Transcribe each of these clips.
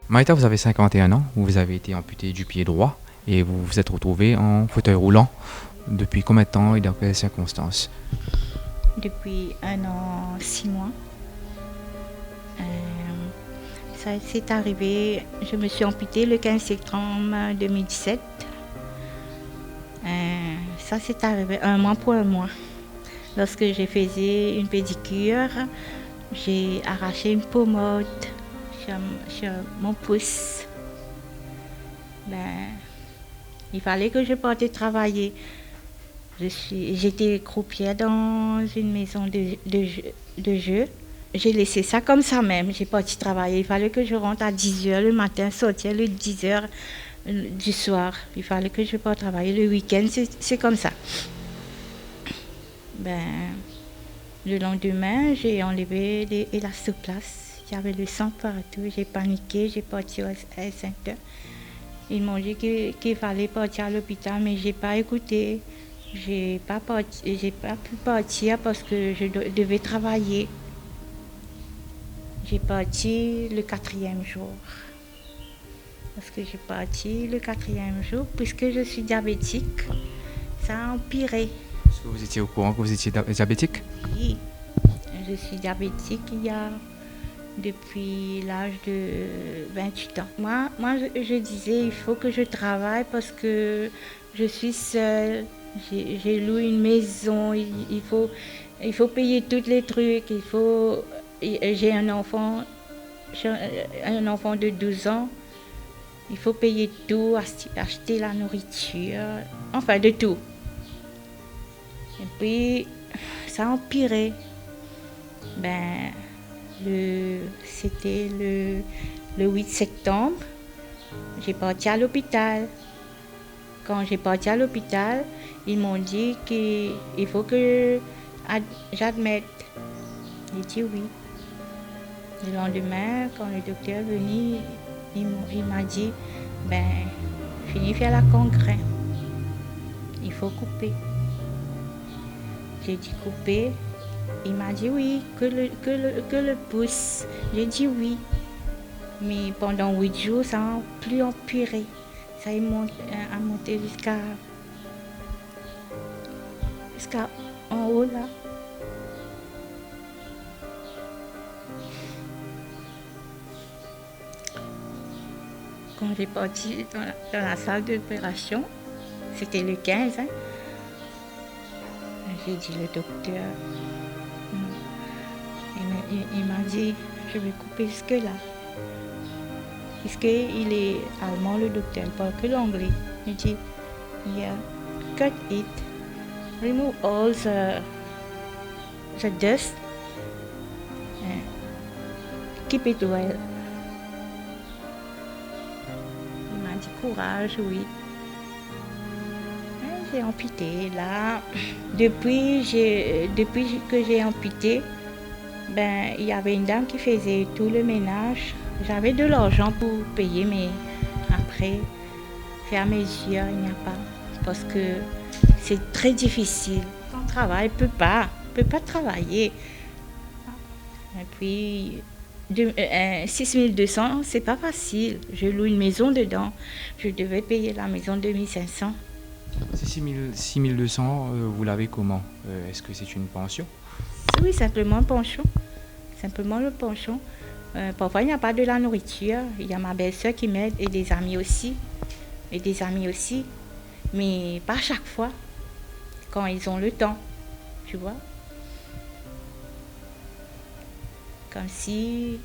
Maïta, vous avez 51 ans, vous avez été amputé du pied droit et vous vous êtes retrouvé en fauteuil roulant. Depuis combien de temps et dans quelles circonstances? Depuis 1 an, 6 mois. Euh, Ça s'est arrivé, je me suis amputée le 15 septembre 2017. Ça s'est arrivé un mois pour un mois. Lorsque j'ai faisais une pédicure, j'ai arraché une pommade sur mon pouce. Il fallait que je parte travailler. J'étais croupière dans une maison de jeu. J'ai laissé ça comme ça même. J'ai parti travailler. Il fallait que je rentre à 10h le matin, sortir le 10h du soir. Il fallait que je parte travailler le week-end. C'est comme ça. Le lendemain, j'ai enlevé l'élastoplast. Il y avait le sang partout. J'ai paniqué. J'ai parti à 5h. Ils m'ont dit qu'il fallait partir à l'hôpital, mais j'ai pas écouté. J'ai pas pu partir parce que je devais travailler. J'ai parti le 4e jour. Parce que j'ai parti le 4e jour, puisque je suis diabétique, ça a empiré. Est-ce que vous étiez au courant que vous étiez diabétique? Oui, je suis diabétique depuis l'âge de 28 ans. Moi je disais, il faut que je travaille parce que je suis seule. J'ai loué une maison, il faut payer tous les trucs, j'ai un enfant de 12 ans, il faut payer tout, acheter la nourriture, enfin de tout. Et puis, ça a empiré. C'était le 8 septembre, j'ai parti à l'hôpital. Quand j'ai parti à l'hôpital, ils m'ont dit qu'il faut que j'admette. J'ai dit oui. Le lendemain, quand le docteur est venu, il m'a dit, finis faire la congrès. Il faut couper. J'ai dit couper. Il m'a dit oui, que le pouce. J'ai dit oui. Mais pendant 8 jours, ça a plus empiré. Ça a monté jusqu'à en haut là. Quand j'ai parti dans la salle d'opération, c'était le 15, j'ai dit le docteur, il m'a dit, je vais couper jusque là. Puisqu'il est allemand, le docteur, il parle que l'anglais. Il dit, yeah, cut it, remove all the dust, keep it well. Il m'a dit, courage, oui. J'ai amputé là. Depuis que j'ai amputé, il y avait une dame qui faisait tout le ménage. J'avais de l'argent pour payer, mais après, faire mesure, il n'y a pas. Parce que c'est très difficile. Sans travail, ne peut pas travailler. Et puis, 6200, c'est pas facile. Je loue une maison dedans. Je devais payer la maison 2500. C'est 6200, vous l'avez comment? Est-ce que c'est une pension? Oui, simplement pension. Simplement le pension. Parfois, il n'y a pas de la nourriture. Il y a ma belle-sœur qui m'aide et des amis aussi. Mais pas chaque fois. Quand ils ont le temps. Tu vois? Comme si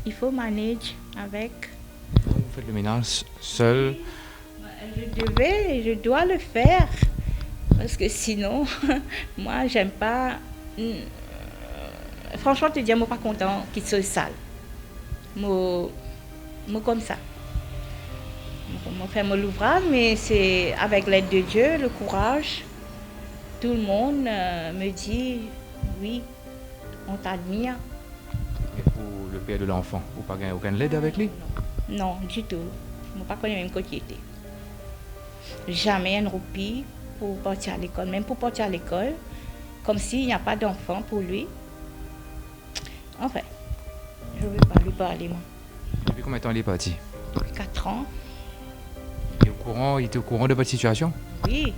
il faut manager avec. Vous faites le ménage seul? Je dois le faire. Parce que sinon, moi, j'aime pas. Franchement, te dire, moi, pas content qu'il soit sale. Moi, comme ça. Moi, faire l'ouvrage, mais c'est avec l'aide de Dieu, le courage. Tout le monde me dit, oui, on t'admire. Et pour le père de l'enfant, vous n'avez pas aucune aide avec lui? Non, du tout. Je ne pas connu même côté. Jamais un roupie pour partir à l'école. Même pour partir à l'école, comme s'il n'y a pas d'enfant pour lui. Enfin, je ne veux pas lui parler, moi. combien de temps il est parti? Depuis 4 ans. Il était au courant de votre situation? Oui,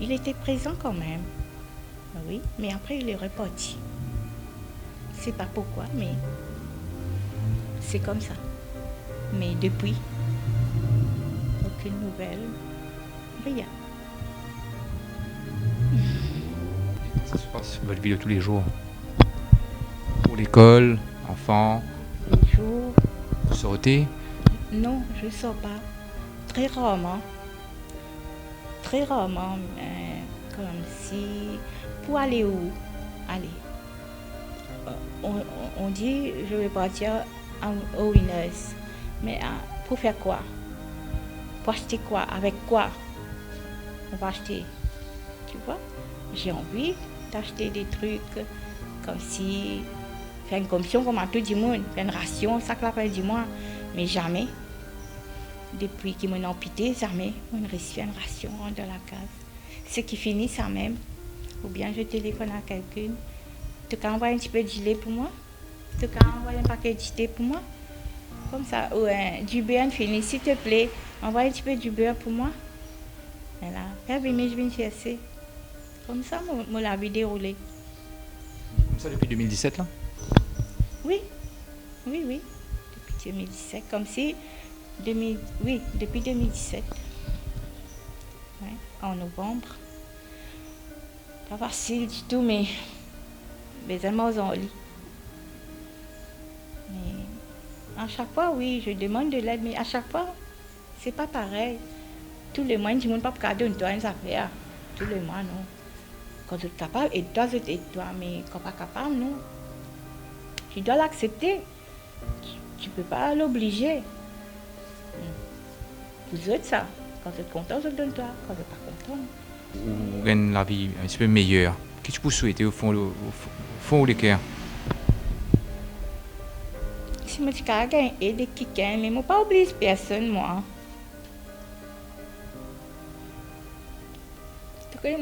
il était présent quand même. Oui, mais après il est reparti. Je ne sais pas pourquoi, mais c'est comme ça. Mais depuis, aucune nouvelle, rien. Ça se passe votre vie de tous les jours? Pour l'école, enfants, Les jours, vous sortez? non, je ne sors pas. Très rarement. Très rarement, comme si... Pour aller où? Aller. On dit, je vais partir au Winners. Mais pour faire quoi? Pour acheter quoi? Avec quoi? On va acheter. Tu vois? J'ai envie d'acheter des trucs comme si... Faire une commission comme à tout le monde. Faire une ration, ça que la fin du mois. Mais jamais. Depuis qu'ils m'ont amputé, jamais on ne reçu une ration dans la case. Ce qui finit ça même. Ou bien je téléphone à quelqu'un. Tu peux envoyer un petit peu de gilet pour moi? Tu peux envoyer un paquet de gilet pour moi? Comme ça. Ou du beurre fini, s'il te plaît. Envoie un petit peu du beurre pour moi. Voilà. Mais je viens chercher. Comme ça, la vie déroulée. Comme ça depuis 2017 là? Oui. Oui, oui. Depuis 2017. Comme si... Oui, depuis 2017. Ouais, en novembre. Pas facile du tout, mais besoin en lit. Mais à chaque fois, oui, je demande de l'aide, mais à chaque fois, c'est pas pareil. Tous les mois, je ne peux pas garder une affaire. Tous les mois, non. Quand tu es capable, aide-toi, aide-toi, mais quand tu n'es pas capable, non. Tu dois l'accepter. Tu ne peux pas l'obliger. Vous êtes ça. Quand tu es content, je donne toi. Quand tu n'es pas content. Ou gagne la vie un petit peu meilleure. Qu'est-ce que vous souhaitez au fond du cœur? Si je gagne aider quelqu'un, mais je ne pas oublier personne, moi. Tu connais,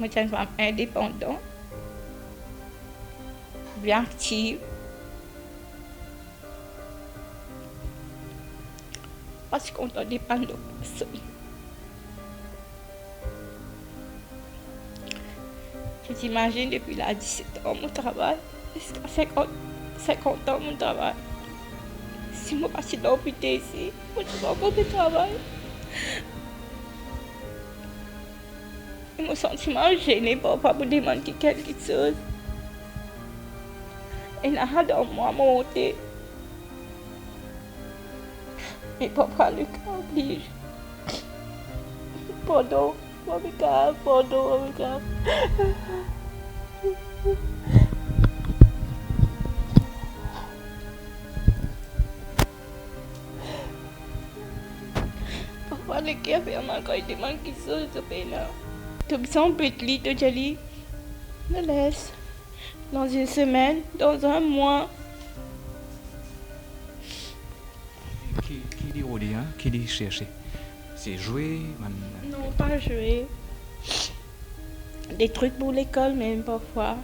je suis une femme indépendante, bien active. Parce qu'on doit dépendre de personne. Je t'imagine depuis là 17 ans mon travail, jusqu'à 50 ans mon travail. Si je passe dans l'hôpital ici, je vais encore de travail. Et mon sentiment gêné parfois pour demander quelque chose. Et là, dans moi, monter. Et papa, le cas oblige. Pardon, pardon. Papa, le cas fait mal quand il demande quelque chose de peine. Tu me sens petit, tu te dis, me laisse. Dans une semaine, dans un mois. Qui dit rôler, hein? Qui dit chercher? C'est jouer? Non, pas jouer. Des trucs pour l'école même parfois.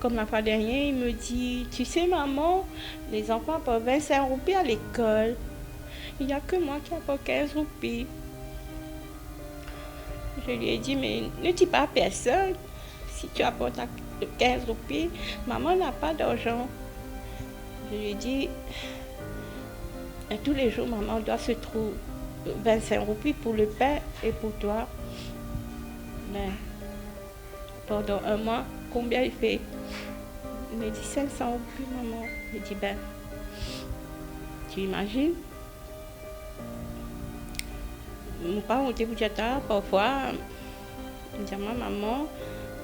Comme la fois dernière, il me dit, tu sais maman, les enfants apportent 25 roupies à l'école. Il n'y a que moi qui apporte 15 roupies. Je lui ai dit, mais ne dis pas à personne. Si tu apportes 15 roupies, maman n'a pas d'argent. Je lui ai dit, tous les jours, maman doit se trouver 25 roupies pour le pain et pour toi. Mais pendant un mois, combien il fait? Il me dit 500 roupies, maman. Je dis, ben, tu imagines? Mon père montait pour Diata, parfois, il me dit, maman,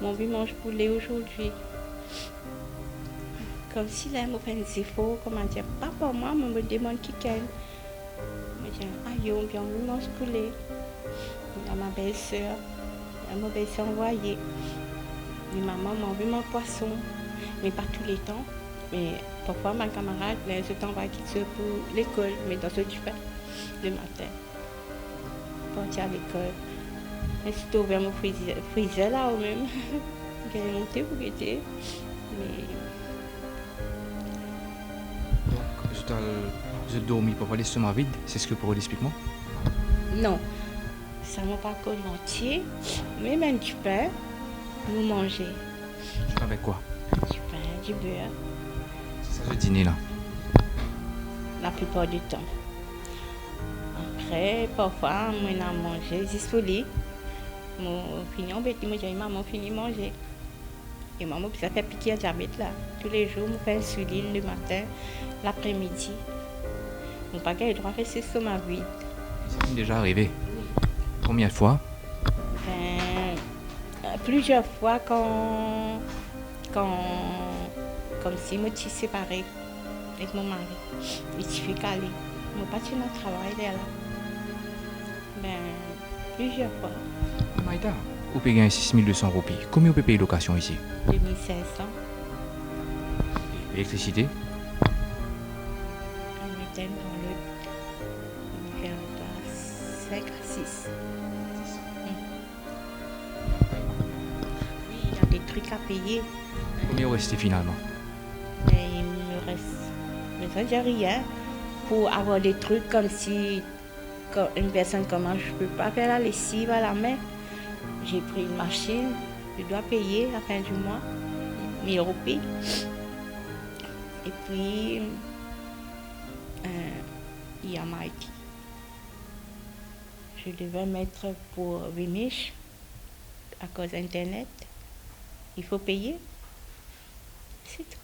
mon vie mange poulet aujourd'hui. Comme si là, il me fait un défaut, comment dire, pas pour moi, mais me demande qui qu'elle. Je me dis, aïe, on mange poulet. Il y a ma belle-sœur, ma belle-sœur envoyée. Et maman m'a envoyé mon poisson, mais pas tous les temps. Mais parfois, ma camarade, je t'envoie quelque chose pour l'école, mais dans ce que tu fais le matin. Partir à l'école. Et si tu ouvert mon freezer là, ou même, j'ai monté pour guetter. Mais Vous dormi pour pas l'estomac vide, c'est ce que pour expliquer-moi? Non, ça m'a pas connu entier, mais même du pain, nous manger. Avec quoi? Du pain, du beurre, C'est ça le dîner là. la plupart du temps. Après, parfois, moi, on a mangé des solis. Mon fini en bête, moi, j'ai maman fini manger. Et maman, ça fait piquer à diabète là. Tous les jours, on fait insuline le matin, l'après-midi. Mon papa a le droit de faire ses stomac vide. C'est déjà arrivé. Combien de fois? Ben, plusieurs fois quand comme si moi suis séparée avec mon mari. Il suffit qu'aller. Mon pas dans le travail là. Ben, plusieurs fois. Maïda, vous payez 6200 roupies. Combien vous payez location ici? 2500. Et l'électricité? On mettait dans le vers 5 à 6. Oui, il y a des trucs à payer. Combien vous restez finalement? Mais il me reste déjà rien pour avoir des trucs comme si quand une personne comme moi, je ne peux pas faire la lessive à la main. J'ai pris une machine, je dois payer à la fin du mois, 1000 roupies. Et puis, il y a Mikey. Je devais mettre pour Wimish à cause d'Internet. Il faut payer. C'est tout.